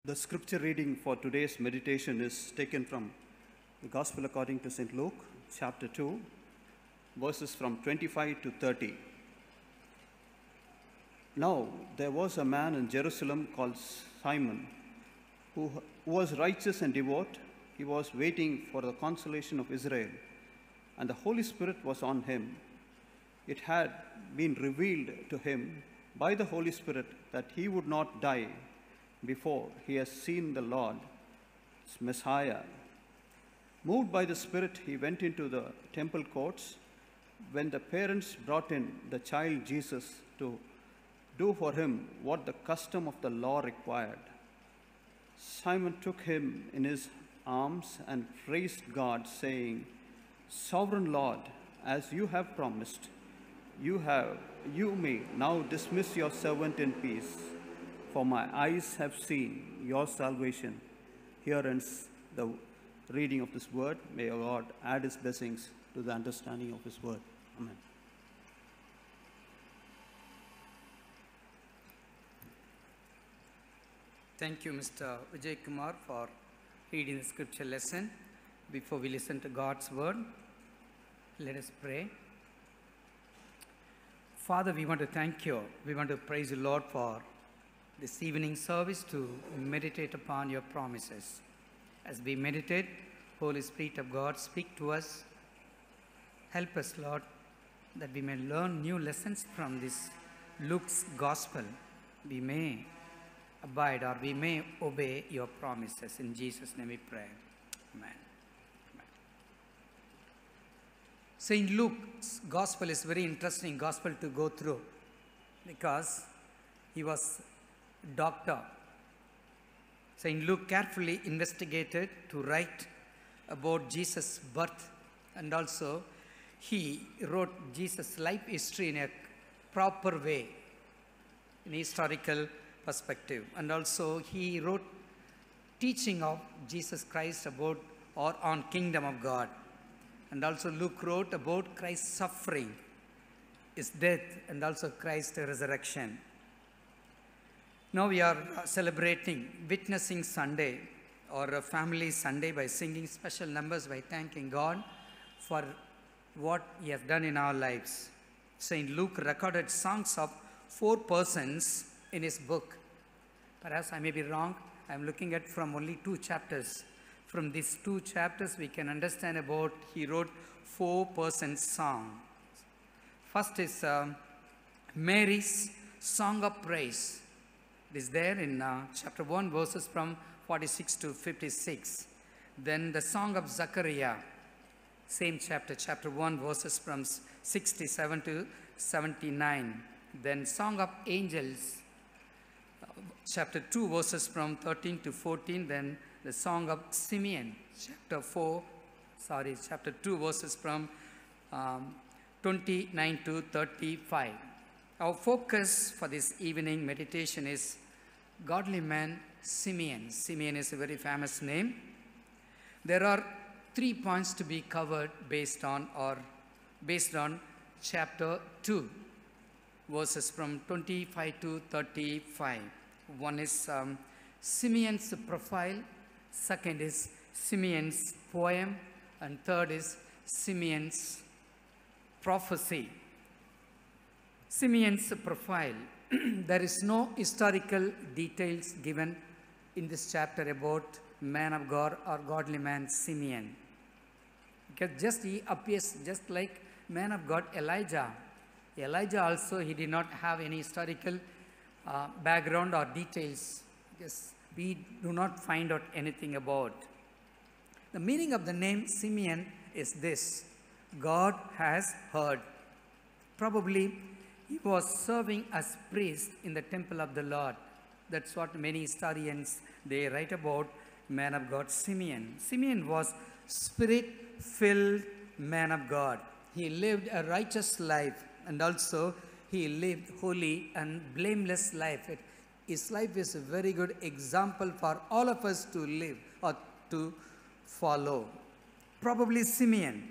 The scripture reading for today's meditation is taken from the Gospel according to St. Luke, chapter 2, verses from 25 to 30. Now, there was a man in Jerusalem called Simon, who was righteous and devout. He was waiting for the consolation of Israel, and the Holy Spirit was on him. It had been revealed to him by the Holy Spirit that he would not die before he has seen the Lord's Messiah. Moved by the Spirit, he went into the temple courts. When the parents brought in the child Jesus to do for him what the custom of the law required, Simon took him in his arms and praised God, saying, "Sovereign Lord, as you have promised, you may now dismiss your servant in peace. For my eyes have seen your salvation." Here ends the reading of this word. May our God add his blessings to the understanding of his word. Amen. Thank you, Mr. Vijay Kumar, for reading the scripture lesson. Before we listen to God's word, let us pray. Father, we want to thank you. We want to praise you, Lord, for this evening service to meditate upon your promises. As we meditate, Holy Spirit of God, speak to us. Help us, Lord, that we may learn new lessons from this Luke's gospel. We may abide or we may obey your promises. In Jesus' name we pray. Amen. St. Luke's gospel is very interesting gospel to go through because he was doctor. St. Luke carefully investigated to write about Jesus' birth, and also he wrote Jesus' life history in a proper way, in historical perspective. And also he wrote teaching of Jesus Christ about or on kingdom of God. And also Luke wrote about Christ's suffering, his death, and also Christ's resurrection. Now we are celebrating Witnessing Sunday or a Family Sunday by singing special numbers, by thanking God for what he has done in our lives. St. Luke recorded songs of 4 persons in his book. Perhaps I may be wrong. I am looking at from only 2 chapters. From these 2 chapters we can understand about he wrote 4 persons song. First is Mary's Song of Praise. It is there in chapter 1, verses from 46 to 56. Then the Song of Zechariah, same chapter, chapter 1, verses from 67 to 79. Then Song of Angels, chapter 2, verses from 13 to 14. Then the Song of Simeon, chapter 2, verses from 29 to 35. Our focus for this evening meditation is godly man Simeon. Simeon is a very famous name. There are 3 points to be covered based on chapter 2, verses from 25 to 35. One is Simeon's profile, second is Simeon's poem, and third is Simeon's prophecy. Simeon's profile. There is no historical details given in this chapter about man of God or godly man Simeon. Because just he appears just like man of God Elijah. Elijah also, he did not have any historical background or details. Because we do not find out anything about. The meaning of the name Simeon is this: God has heard. Probably he was serving as priest in the temple of the Lord. That's what many historians, they write about man of God Simeon. Simeon was spirit-filled man of God. He lived a righteous life, and also he lived holy and blameless life. His life is a very good example for all of us to live or to follow. Probably Simeon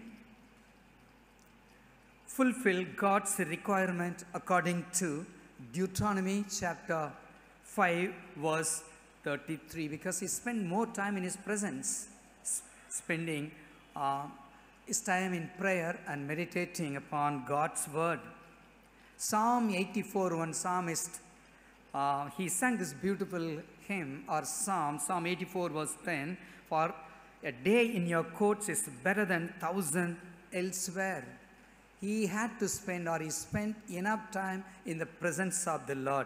fulfill God's requirement according to Deuteronomy chapter 5 verse 33, because he spent more time in his presence, spending his time in prayer and meditating upon God's word. Psalm 84, one psalmist, he sang this beautiful hymn or psalm, Psalm 84 verse 10, for a day in your courts is better than 1,000 elsewhere. He had to spend, or he spent enough time in the presence of the Lord,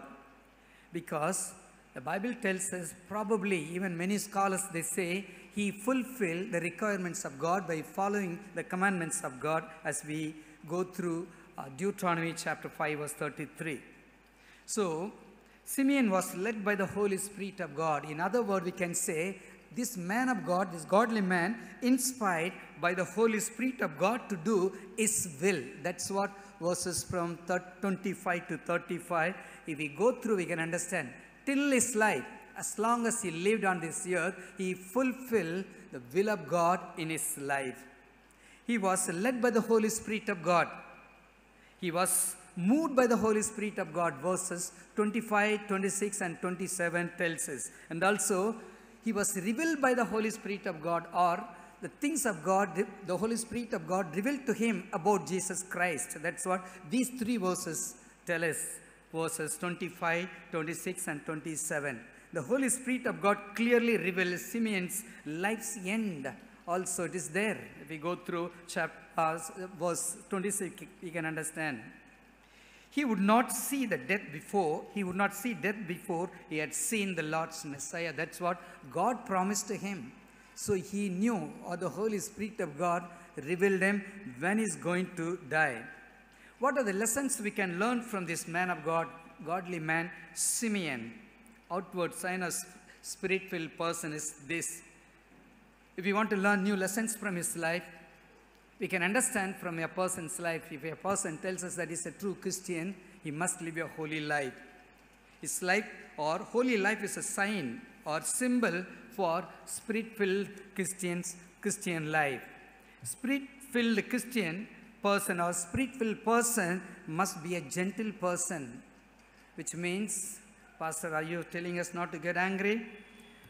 because the Bible tells us, probably even many scholars, they say he fulfilled the requirements of God by following the commandments of God, as we go through Deuteronomy chapter 5 verse 33. So Simeon was led by the Holy Spirit of God. In other words, we can say this man of God, this godly man, inspired by the Holy Spirit of God to do his will. That's what verses from 25 to 35, if we go through, we can understand. Till his life, as long as he lived on this earth, he fulfilled the will of God in his life. He was led by the Holy Spirit of God. He was moved by the Holy Spirit of God. Verses 25, 26 and 27 tells us. And also, he was revealed by the Holy Spirit of God, or the things of God, the Holy Spirit of God revealed to him about Jesus Christ. That's what these three verses tell us. Verses 25, 26 and 27. The Holy Spirit of God clearly reveals Simeon's life's end. Also, it is there. If we go through verse 26, we can understand. He would not see the death before. He would not see death before he had seen the Lord's Messiah. That's what God promised to him. So he knew, or the Holy Spirit of God revealed him when he's going to die. What are the lessons we can learn from this man of God, godly man, Simeon? Outward sign of spirit-filled person is this. If we want to learn new lessons from his life, we can understand from a person's life. If a person tells us that he's a true Christian, he must live a holy life. His life or holy life is a sign or symbol for spirit-filled Christian life. Spirit-filled Christian person or spirit-filled person must be a gentle person, which means, Pastor, are you telling us not to get angry?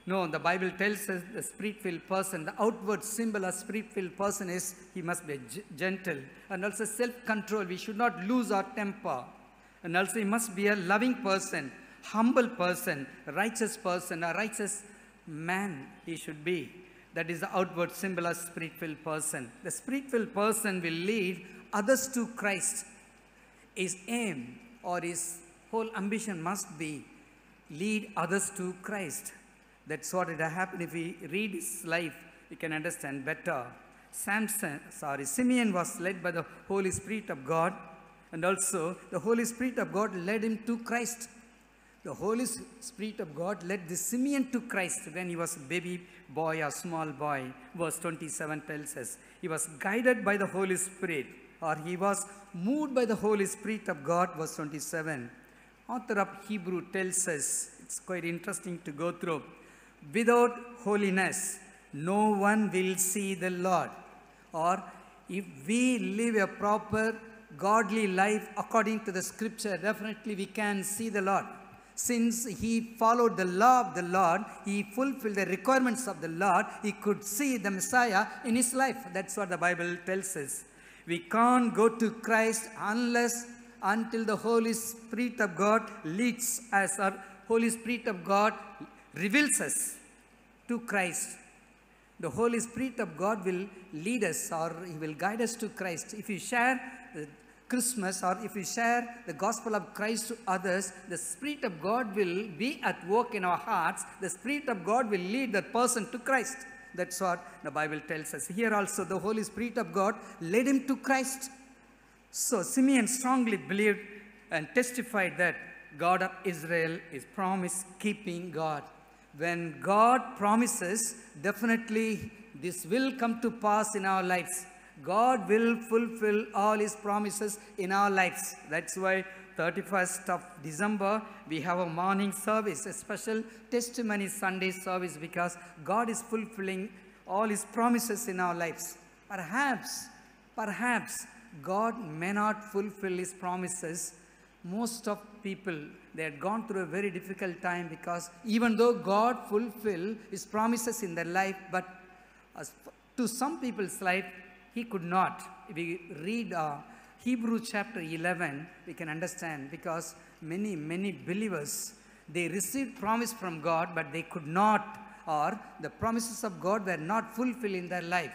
No, the Bible tells us the spirit-filled person, the outward symbol of spirit-filled person is he must be gentle, and also self-control. We should not lose our temper. And also he must be a loving person, humble person, a righteous man he should be. That is the outward symbol of spirit-filled person. The spirit-filled person will lead others to Christ. His aim or his whole ambition must be lead others to Christ. That's what it happened. If we read his life, we can understand better. Simeon was led by the Holy Spirit of God, and also the Holy Spirit of God led him to Christ. The Holy Spirit of God led the Simeon to Christ when he was a baby boy or small boy. Verse 27 tells us he was guided by the Holy Spirit, or he was moved by the Holy Spirit of God. Verse 27. Author of Hebrew tells us, it's quite interesting to go through. Without holiness, no one will see the Lord. Or if we live a proper godly life according to the scripture, definitely we can see the Lord. Since he followed the law of the Lord, he fulfilled the requirements of the Lord, he could see the Messiah in his life. That's what the Bible tells us. We can't go to Christ until the Holy Spirit of God leads us, or Holy Spirit of God reveals us to Christ. The Holy Spirit of God will lead us, or he will guide us to Christ. If you share Christmas, or if we share the gospel of Christ to others, the Spirit of God will be at work in our hearts. The Spirit of God will lead that person to Christ. That's what the Bible tells us. Here also the Holy Spirit of God led him to Christ. So Simeon strongly believed and testified that God of Israel is promise-keeping God. When God promises, definitely this will come to pass in our lives. God will fulfill all his promises in our lives. That's why 31st of December, we have a morning service, a special testimony Sunday service, because God is fulfilling all his promises in our lives. Perhaps God may not fulfill his promises most of people, they had gone through a very difficult time, because even though God fulfilled his promises in their life, but to some people's life, he could not. If we read Hebrew chapter 11, we can understand, because many believers, they received promise from God, but they could not, or the promises of God were not fulfilled in their life.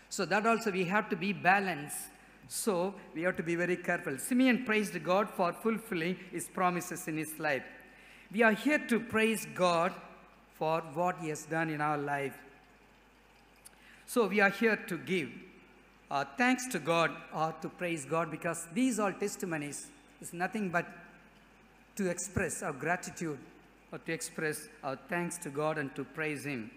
So that also we have to be balanced. So we have to be very careful. Simeon praised God for fulfilling his promises in his life. We are here to praise God for what he has done in our life. So we are here to give thanks to God, or to praise God, because these all testimonies is nothing but to express our gratitude, or to express our thanks to God and to praise him.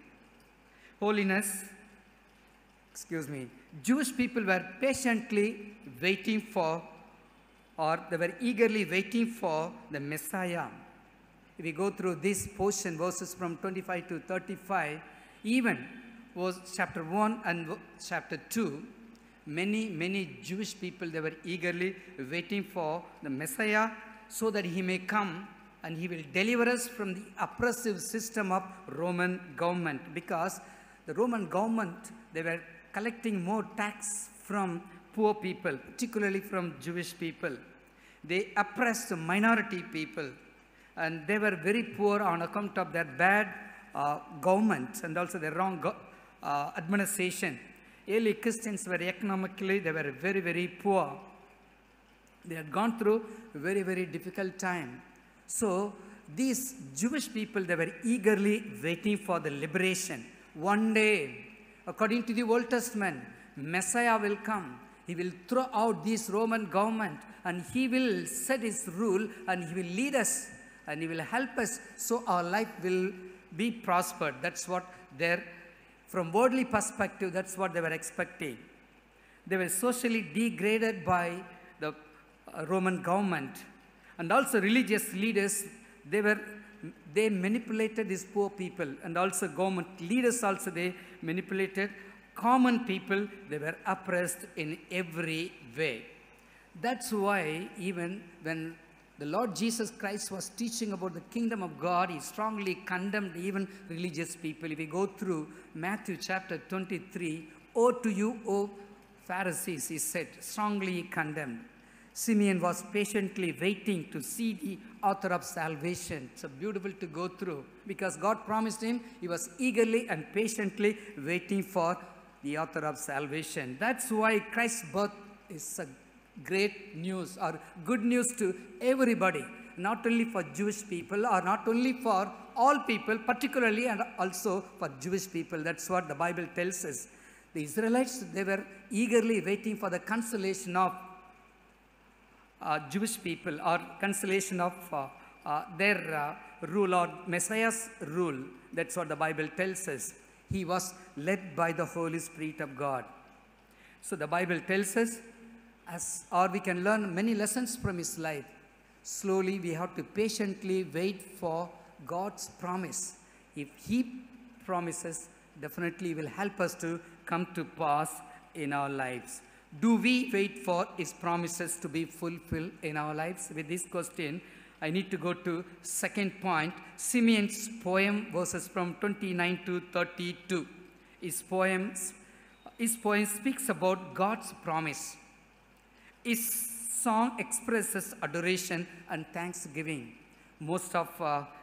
Jewish people were patiently waiting for, or they were eagerly waiting for the Messiah. If we go through this portion, verses from 25 to 35, even was chapter 1 and chapter 2, many Jewish people, they were eagerly waiting for the Messiah, so that he may come and he will deliver us from the oppressive system of Roman government. Because the Roman government, they were collecting more tax from poor people, particularly from Jewish people. They oppressed minority people, and they were very poor on account of their bad government and also their wrong administration. Early Christians were economically, they were very poor. They had gone through a very difficult time. So these Jewish people, they were eagerly waiting for the liberation. One day, according to the Old Testament, Messiah will come. He will throw out this Roman government, and he will set his rule, and he will lead us, and he will help us, so our life will be prospered. That's what from worldly perspective, that's what they were expecting. They were socially degraded by the Roman government, and also religious leaders, they manipulated these poor people, and also government leaders also, they manipulated common people. They were oppressed in every way. That's why even when the Lord Jesus Christ was teaching about the kingdom of God, he strongly condemned even religious people. If we go through Matthew chapter 23, "Woe to you, O Pharisees," he said, strongly condemned. Simeon was patiently waiting to see the author of salvation. It's beautiful to go through, because God promised him. He was eagerly and patiently waiting for the author of salvation. That's why Christ's birth is a great news, or good news to everybody, not only for Jewish people, or not only for all people, particularly and also for Jewish people. That's what the Bible tells us. The Israelites, they were eagerly waiting for the consolation of Jewish people, or consolation of their rule, or Messiah's rule. That's what the Bible tells us. He was led by the Holy Spirit of God. So the Bible tells us, or we can learn many lessons from his life. Slowly we have to patiently wait for God's promise. If he promises, definitely will help us to come to pass in our lives. Do we wait for his promises to be fulfilled in our lives? With this question, I need to go to second point, Simeon's poem, verses from 29 to 32. His poem speaks about God's promise. His song expresses adoration and thanksgiving. Most of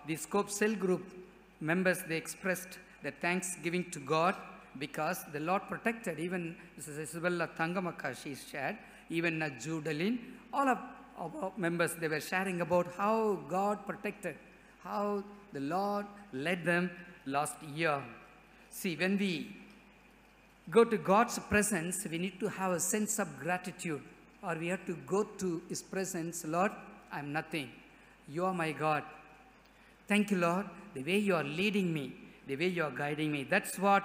the Scope Cell Group members, they expressed their thanksgiving to God, because the Lord protected. Even Mrs. Isabella Thangamaka, she shared, even Judalyn, all of our members, they were sharing about how God protected, how the Lord led them last year. See, when we go to God's presence, we need to have a sense of gratitude, or we have to go to his presence. Lord, I'm nothing. You are my God. Thank you, Lord, the way you are leading me, the way you are guiding me. That's what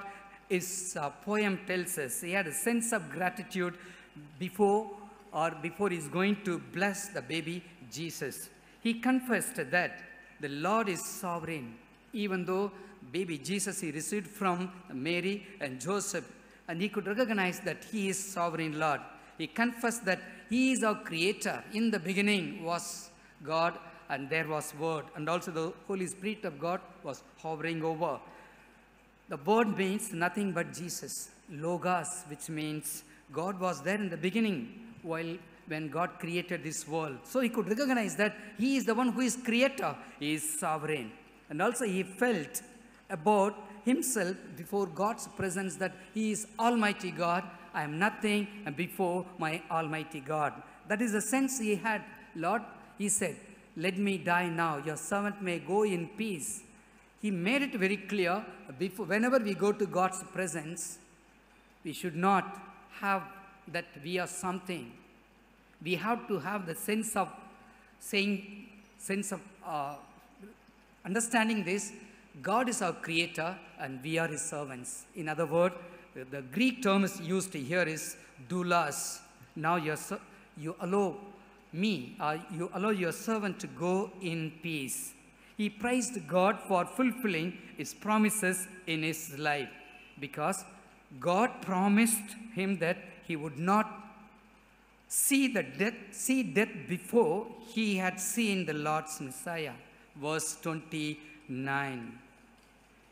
his poem tells us. He had a sense of gratitude before he's going to bless the baby Jesus. He confessed that the Lord is sovereign, even though baby Jesus he received from Mary and Joseph, and he could recognize that he is sovereign Lord. He confessed that he is our creator. In the beginning was God, and there was Word. And also the Holy Spirit of God was hovering over. The Word means nothing but Jesus. Logos, which means God was there in the beginning when God created this world. So he could recognize that he is the one who is creator. He is sovereign. And also he felt about himself before God's presence that he is Almighty God. I am nothing before my Almighty God. That is the sense he had. Lord, he said, let me die now. Your servant may go in peace. He made it very clear, whenever we go to God's presence, we should not have that we are something. We have to have the sense of understanding this. God is our creator and we are his servants. In other words, the Greek term is used here is doulos. Now you allow your servant to go in peace. He praised God for fulfilling his promises in his life, because God promised him that he would not see death before he had seen the Lord's Messiah. Verse 29.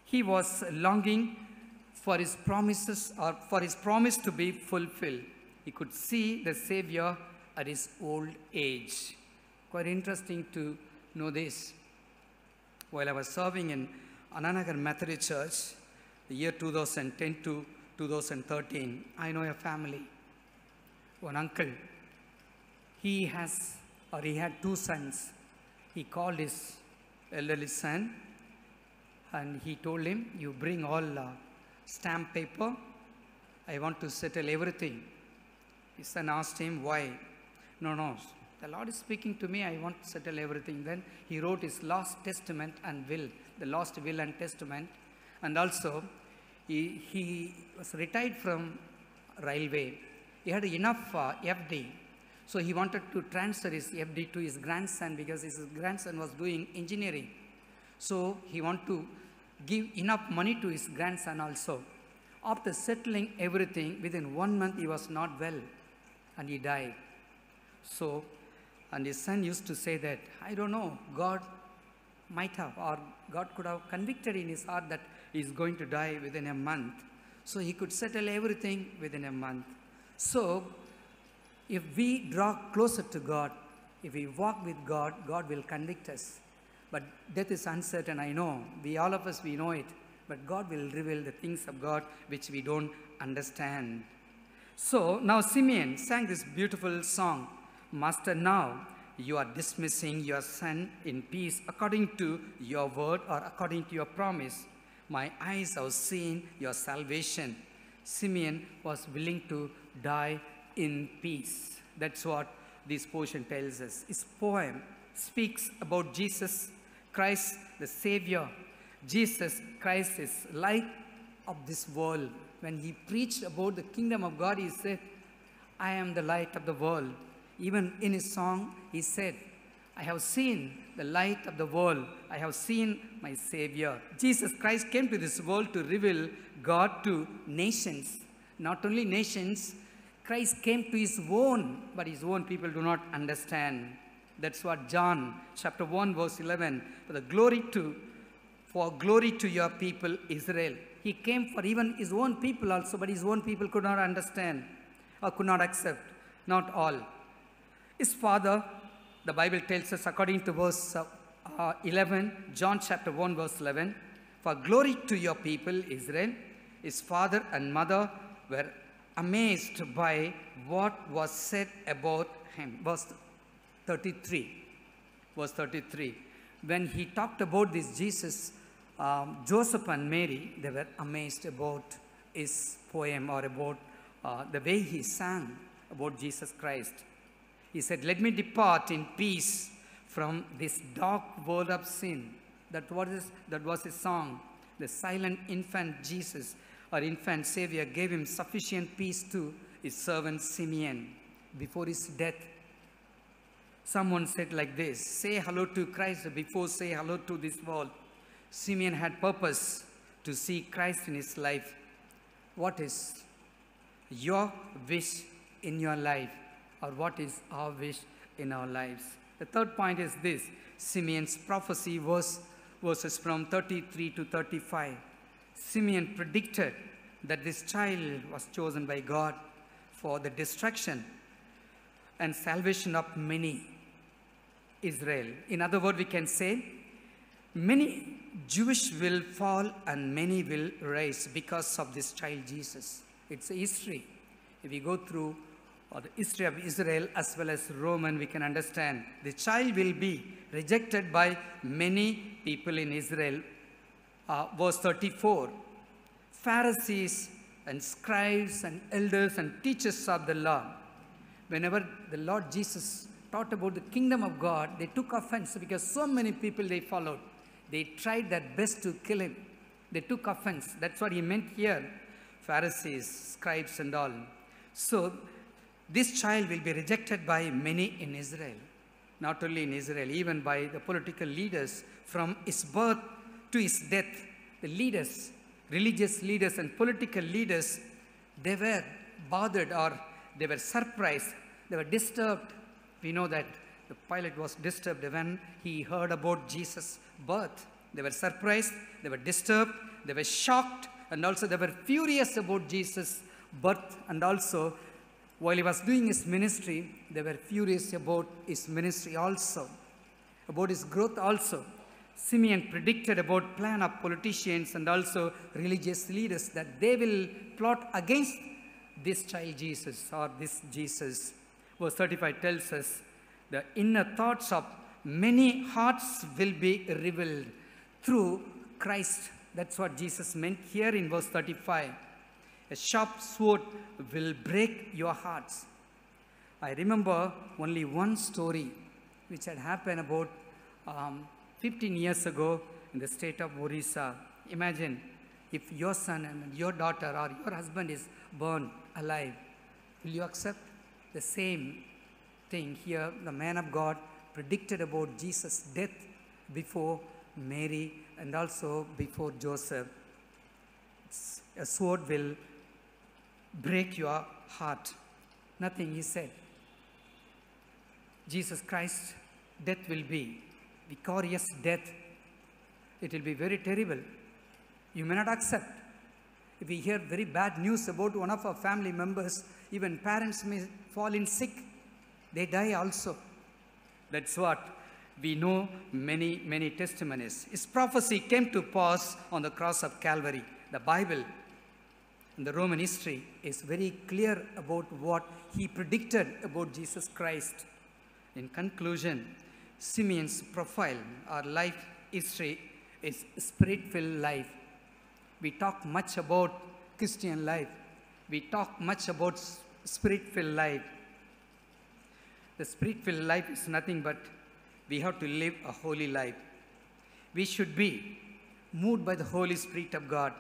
He was longing for his promises, or for his promise to be fulfilled. He could see the Savior at his old age. Quite interesting to know this. While I was serving in Ananagar Methodist Church, the year 2010 to 2013, I know a family. One uncle, he had 2 sons. He called his elderly son and he told him, you bring all stamp paper. I want to settle everything. His son asked him, why? No, the Lord is speaking to me, I want to settle everything. Then he wrote his last testament and will, the last will and testament. And also, he was retired from railway. He had enough FD. So he wanted to transfer his FD to his grandson, because his grandson was doing engineering. So he wanted to give enough money to his grandson also. After settling everything, within 1 month he was not well and he died. So, and his son used to say that, I don't know, God might have, or God could have convicted in his heart that he is going to die within a month. So he could settle everything within a month. So, if we draw closer to God, if we walk with God, God will convict us. But death is uncertain, I know. All of us, we know it. But God will reveal the things of God which we don't understand. So, now Simeon sang this beautiful song. Master, now you are dismissing your son in peace according to your word, or according to your promise. My eyes have seen your salvation. Simeon was willing to die in peace. That's what this portion tells us. His poem speaks about Jesus Christ, the Savior. Jesus Christ is light of this world. When he preached about the kingdom of God, he said, I am the light of the world. Even in his song, he said, I have seen the light of the world. I have seen my Savior. Jesus Christ came to this world to reveal God to nations. Not only nations, Christ came to his own, but his own people do not understand. That's what John chapter 1 verse 11, for glory to your people Israel. He came for even his own people also, but his own people could not understand or could not accept. Not all. His father, the Bible tells us according to verse 11, John chapter 1 verse 11, for glory to your people Israel. His father and mother were amazed by what was said about him. Verse 33. Verse 33. When he talked about this Jesus, Joseph and Mary, they were amazed about his poem, or about the way he sang about Jesus Christ. He said, let me depart in peace from this dark world of sin. That was his song. The silent infant Jesus, or infant Savior, gave him sufficient peace to his servant Simeon before his death. Someone said like this, say hello to Christ before say hello to this world. Simeon had purpose to see Christ in his life. What is your wish in your life? Or what is our wish in our lives? The third point is this: Simeon's prophecy was verses from 33 to 35. Simeon predicted that this child was chosen by God for the destruction and salvation of many Israel. In other words, we can say many Jewish will fall and many will rise because of this child Jesus. It's a history. If we go through the history of Israel as well as Roman, we can understand the child will be rejected by many people in Israel. Verse 34, Pharisees and scribes and elders and teachers of the law, whenever the Lord Jesus taught about the kingdom of God, they took offense because so many people they followed. They tried their best to kill him. They took offense. That's what he meant here. Pharisees, scribes and all. So this child will be rejected by many in Israel. Not only in Israel, even by the political leaders. From his birth to his death, the leaders, religious leaders and political leaders, they were bothered or they were surprised. They were disturbed. We know that the Pilate was disturbed when he heard about Jesus' birth. They were surprised, they were disturbed, they were shocked, and also they were furious about Jesus' birth. And also, while he was doing his ministry, they were furious about his ministry also, about his growth also. Simeon predicted about plan of politicians and also religious leaders that they will plot against this child Jesus or this Jesus. Verse 35 tells us the inner thoughts of many hearts will be revealed through Christ. That's what Jesus meant here in verse 35. A sharp sword will break your hearts. I remember only one story which had happened about 15 years ago in the state of Orissa. Imagine if your son and your daughter or your husband is burned alive. Will you accept? The same thing here, the man of God predicted about Jesus' death before Mary and also before Joseph. A sword will break your heart. Nothing, he said. Jesus Christ's death will be vicarious death. It will be very terrible. You may not accept. If we hear very bad news about one of our family members, even parents may fall in sick. They die also. That's what we know many, many testimonies. His prophecy came to pass on the cross of Calvary. The Bible and the Roman history is very clear about what he predicted about Jesus Christ. In conclusion, Simeon's profile or life history is spirit-filled life. We talk much about Christian life. We talk much about spirit-filled life. The spirit-filled life is nothing but we have to live a holy life. We should be moved by the Holy Spirit of God.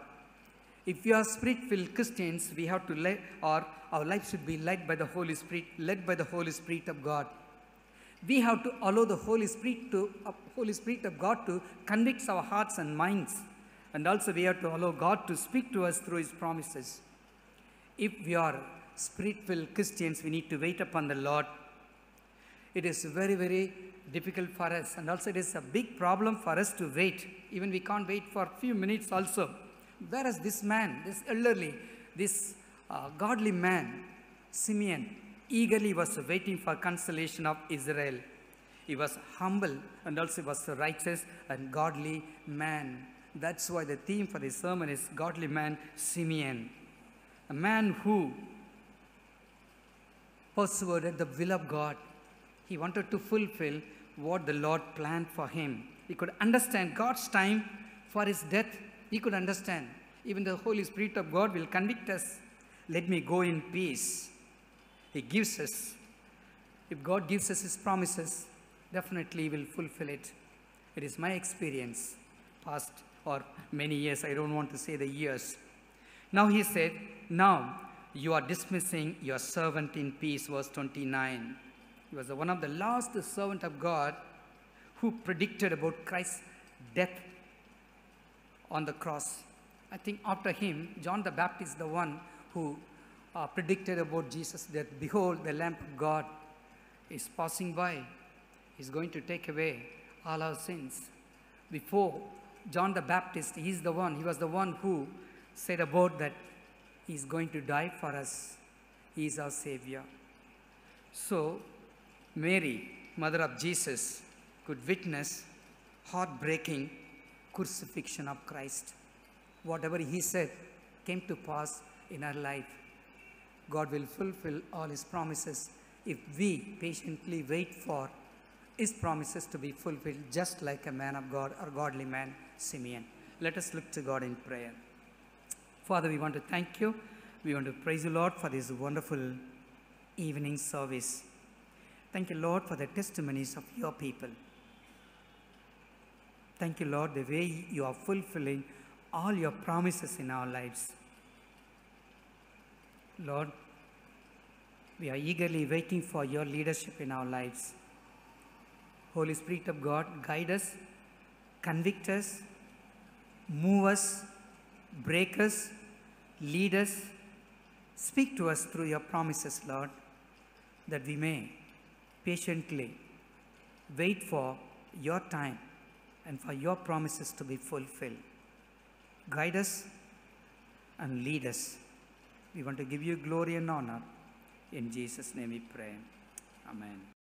If we are spirit-filled Christians, we have to live, or our life should be led by the Holy Spirit, led by the Holy Spirit of God. We have to allow the Holy Spirit of God to convict our hearts and minds. And also we have to allow God to speak to us through his promises. If we are spirit-filled Christians, we need to wait upon the Lord. It is very, very difficult for us. And also it is a big problem for us to wait. Even we can't wait for a few minutes also. Whereas this man, this elderly, this godly man, Simeon, eagerly was waiting for consolation of Israel. He was humble and also was a righteous and godly man. That's why the theme for this sermon is Godly Man Simeon. A man who persevered the will of God. He wanted to fulfill what the Lord planned for him. He could understand God's time for his death. He could understand. Even the Holy Spirit of God will convict us. Let me go in peace. He gives us. If God gives us his promises, definitely he will fulfill it. It is my experience, past or many years. I don't want to say the years. Now he said, now you are dismissing your servant in peace, verse 29. He was one of the last servant of God who predicted about Christ's death on the cross. I think after him, John the Baptist, the one who predicted about Jesus' death. Behold, the Lamb of God is passing by. He's going to take away all our sins. Before John the Baptist, he was the one who said about that he's going to die for us. He is our Savior. So, Mary, mother of Jesus, could witness heartbreaking crucifixion of Christ. Whatever he said came to pass in her life. God will fulfill all his promises if we patiently wait for his promises to be fulfilled, just like a man of God or godly man, Simeon. Let us look to God in prayer. Father, we want to thank you. We want to praise you, Lord, for this wonderful evening service. Thank you, Lord, for the testimonies of your people. Thank you, Lord, the way you are fulfilling all your promises in our lives. Lord, we are eagerly waiting for your leadership in our lives. Holy Spirit of God, guide us, convict us, move us, break us, lead us, speak to us through your promises, Lord, that we may patiently wait for your time and for your promises to be fulfilled. Guide us and lead us. We want to give you glory and honor. In Jesus' name we pray. Amen.